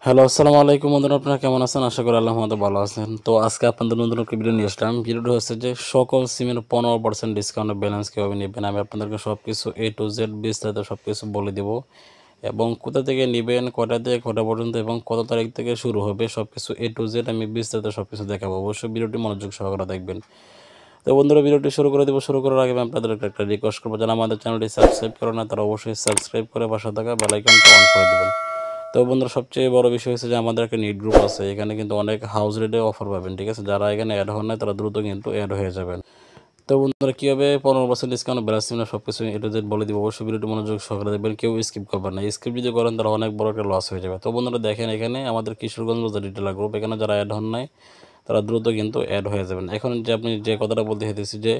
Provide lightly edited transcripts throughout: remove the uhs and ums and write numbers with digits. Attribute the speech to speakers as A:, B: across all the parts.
A: Hello, আসসালামু আলাইকুম বন্ধুরা, আপনারা কেমন আছেন? আশা করি আল্লাহর রহমতে ভালো আছেন। তো আজকে আপনাদের নতুন একটা ভিডিও নিয়ে আসলাম। ভিডিওটা হচ্ছে যে সকল সিমের 15% ডিসকাউন্টের ব্যালেন্স কীভাবে নেবেন। আমি আপনাদেরকে সব কিছু A to Z বিস্তারিত সব কিছু বলে দেব এবং কোথা থেকে নেবেন, কয়টা থেকে কয়টা পর্যন্ত এবং কত তারিখ থেকে শুরু হবে, সব কিছু A to Z আমি বিস্তারিত সব কিছু দেখাবো। অবশ্যই ভিডিওটি মনোযোগ সহকারে দেখবেন। তো বন্ধুরা, ভিডিওটি শুরু করে দেবো। শুরু করার আগে আমি আপনাদের একটা রিকোয়েস্ট করবো, যারা আমাদের চ্যানেলটি সাবস্ক্রাইব করে না তারা অবশ্যই সাবস্ক্রাইব করে পাশে থাকা বেল আইকনটা অন করে দেবেন। তো বন্ধুরা, সবচেয়ে বড় বিষয় হচ্ছে যে আমাদের একটা নিট গ্রুপ আছে। এখানে কিন্তু অনেক হাউস রেটে অফার পাবেন, ঠিক আছে? যারা এখানে অ্যাড হন না তারা দ্রুত কিন্তু অ্যাড হয়ে যাবেন। তো বন্ধুরা, কীভাবে 15% ডিসকাউন্ট ব্যালেন্স না সব কিছু A to Z বলে দিব। অবশ্যই ভিডিওটি মনোযোগ সহকারে দেখবেন, কেউ স্কিপ করবেন না। স্কিপ যদি করেন তারা অনেক বড় একটা লস হয়ে যাবে। তো বন্ধুরা দেখেন, এখানে আমাদের কিশোরগঞ্জ বাজার রিটেলার গ্রুপ, এখানে যারা অ্যাড হন নাই তারা দ্রুত কিন্তু অ্যাড হয়ে যাবেন। এখন যে আপনি যে কথাটা বলতে চাইতেছি যে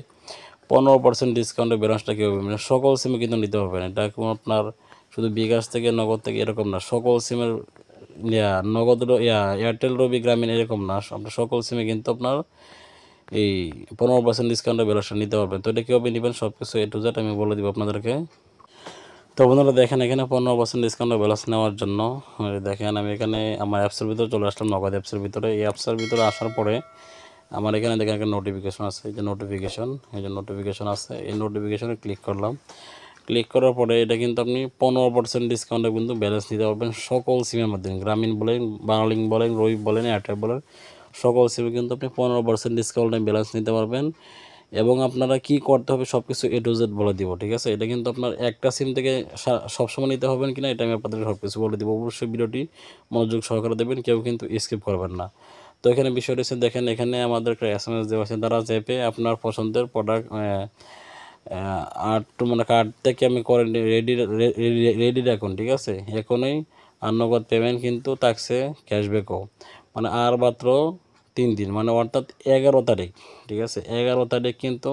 A: 15% ডিসকাউন্টের ব্যালেন্সটা কীভাবে, মানে সকল সিমে কিন্তু নিতে হবে না। এটা কোনো আপনার শুধু বিকাশ থেকে নগদ থেকে এরকম না, সকল সিমের নগদ এয়ারটেল রবি গ্রামীণ এরকম না, আপনার সকল সিমে কিন্তু আপনার এই 15% ডিসকাউন্টের ব্যালেন্সটা নিতে পারবেন। তো এটা কীভাবে নেবেন সব কিছু A to Z আমি বলে দিব আপনাদেরকে। তো বন্ধুরা দেখেন, এখানে 15% ডিসকাউন্টের ব্যালেন্স নেওয়ার জন্য দেখেন আমি এখানে আমার অ্যাপসের ভিতরে চলে আসলাম, নগদ অ্যাপসের ভিতরে। এই অ্যাপসের ভিতরে আসার পরে আমার এখানে দেখেন একটা নোটিফিকেশন আছে, এই যে নোটিফিকেশন আছে, এই নোটিফিকেশনে ক্লিক করলাম। ক্লিক করার পরে এটা কিন্তু আপনি 15% ডিসকাউন্টে কিন্তু ব্যালেন্স নিতে পারবেন সকল সিমের মাধ্যমে। গ্রামীণ বলেন, বাংলালিংক বলেন, রবি বলেন, এয়ারটেল বলেন, সকল সিমে কিন্তু আপনি 15% ডিসকাউন্টে ব্যালেন্স নিতে পারবেন। এবং আপনারা কি করতে হবে সব কিছু A to Z বলে দিব, ঠিক আছে? এটা কিন্তু আপনার একটা সিম থেকে সবসময় নিতে হবেন কিনা এটা আমি আপনাদের সব কিছু বলে দিব। অবশ্যই ভিডিওটি মনোযোগ সহকারে দেবেন, কেউ কিন্তু স্কিপ করবেন না। তো এখানে বিষয়টা হচ্ছে দেখেন, এখানে আমাদের একটা SMS দেওয়া আছে, দ্বারা চেপে আপনার পছন্দের প্রোডাক্ট মানে কার্ড থেকে আমি করে রেডি রাখুন, ঠিক আছে? এখনই আর নগদ পেমেন্ট কিন্তু থাকছে ক্যাশব্যাকও, মানে আর মাত্র 3 দিন, মানে অর্থাৎ 11 তারিখ, ঠিক আছে? 11 তারিখ কিন্তু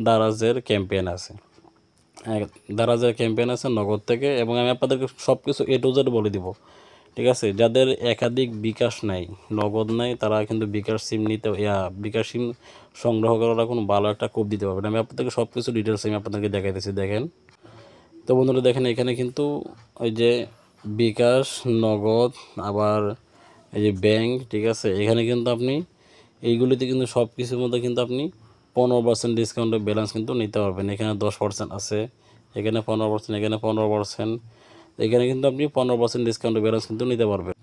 A: দারাজের ক্যাম্পেইন আছে, দারাজের ক্যাম্পেইন আছে নগদ থেকে। এবং আমি আপনাদেরকে সব কিছু A to Z বলে দিব, ঠিক আছে? যাদের একাধিক বিকাশ নাই, নগদ নাই, তারা কিন্তু বিকাশ সিম নিতে বিকাশ সিম সংগ্রহ করার কোনো ভালো একটা কোপ দিতে পারবেন। আমি আপনাদেরকে সব কিছু ডিটেলস আমি আপনাদেরকে দেখাইতেছি, দেখেন। তো বন্ধুরা দেখেন, এখানে কিন্তু ওই যে বিকাশ, নগদ, আবার এই যে ব্যাংক, ঠিক আছে? এখানে কিন্তু আপনি এইগুলিতে কিন্তু সব কিছুর মধ্যে কিন্তু আপনি 15% ডিসকাউন্টের ব্যালেন্স কিন্তু নিতে পারবেন। এখানে 10% আছে, এখানে 15%, এখানে 15%, এখানে কিন্তু আপনি 15% ডিসকাউন্টের ব্যালেন্স কিন্তু নিতে পারবেন।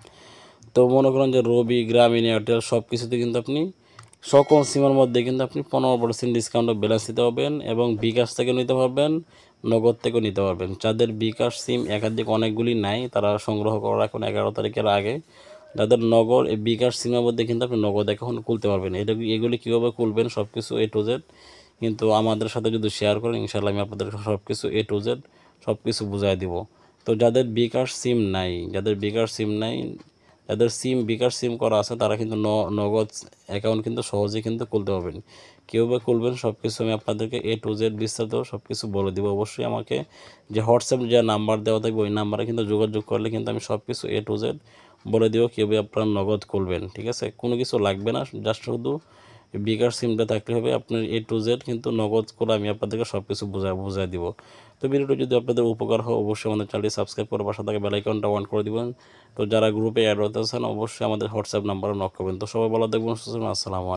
A: তো মনে করেন যে রবি, গ্রামীণ, এয়ারটেল সব কিছুতে কিন্তু আপনি সকল সিমের মধ্যে কিন্তু আপনি 15% ডিসকাউন্টের ব্যালেন্স নিতে পারবেন এবং বিকাশ থেকে নিতে পারবেন, নগদ থেকেও নিতে পারবেন। যাদের বিকাশ সিম একাধিক অনেকগুলি নাই তারা সংগ্রহ করে রাখুন 11 তারিখের আগে। যাদের নগদ এই বিকাশ সিমের মধ্যে কিন্তু আপনি নগদ অ্যাকাউন্ট খুলতে পারবেন। এগুলি কীভাবে খুলবেন সব কিছু A to Z কিন্তু আমাদের সাথে যদি শেয়ার করেন, ইনশাআল্লাহ আমি আপনাদের সব কিছু A to Z সব কিছু বুঝাই দিব। তো যাদের বিকাশ সিম নাই, যাদের বিকাশ সিম করা আছে তারা কিন্তু নগদ অ্যাকাউন্ট কিন্তু সহজেই কিন্তু খুলতে পারবেন। কীভাবে খুলবেন সব কিছু আমি আপনাদেরকে A to Z বিস্তারিত সব কিছু বলে দিব। অবশ্যই আমাকে যে হোয়াটসঅ্যাপ যে নাম্বার দেওয়া থাকবে ওই নাম্বারে কিন্তু যোগাযোগ করলে কিন্তু আমি সব কিছু A to Z বলে দিব কীভাবে আপনারা নগদ খুলবেন, ঠিক আছে? কোনো কিছু লাগবে না, জাস্ট শুধু বিকাশ সিমটা থাকলে হবে। আপনার A to Z কিন্তু নগদ করে আমি আপনাদেরকে সব কিছু বুঝাই দিব। তো ভিডিওটি যদি আপনাদের উপকার হয় অবশ্যই আমাদের চ্যানেলটি সাবস্ক্রাইব করে পাশে থাকা বেল আইকনটা অন করে দিবেন। তো যারা গ্রুপে অ্যাড হতে চান অবশ্যই আমাদের হোয়াটসঅ্যাপ নাম্বারে নক করবেন। তো সবাই ভালো থাকবেন, সুস্থ থাকবেন। আসসালামু আলাইকুম।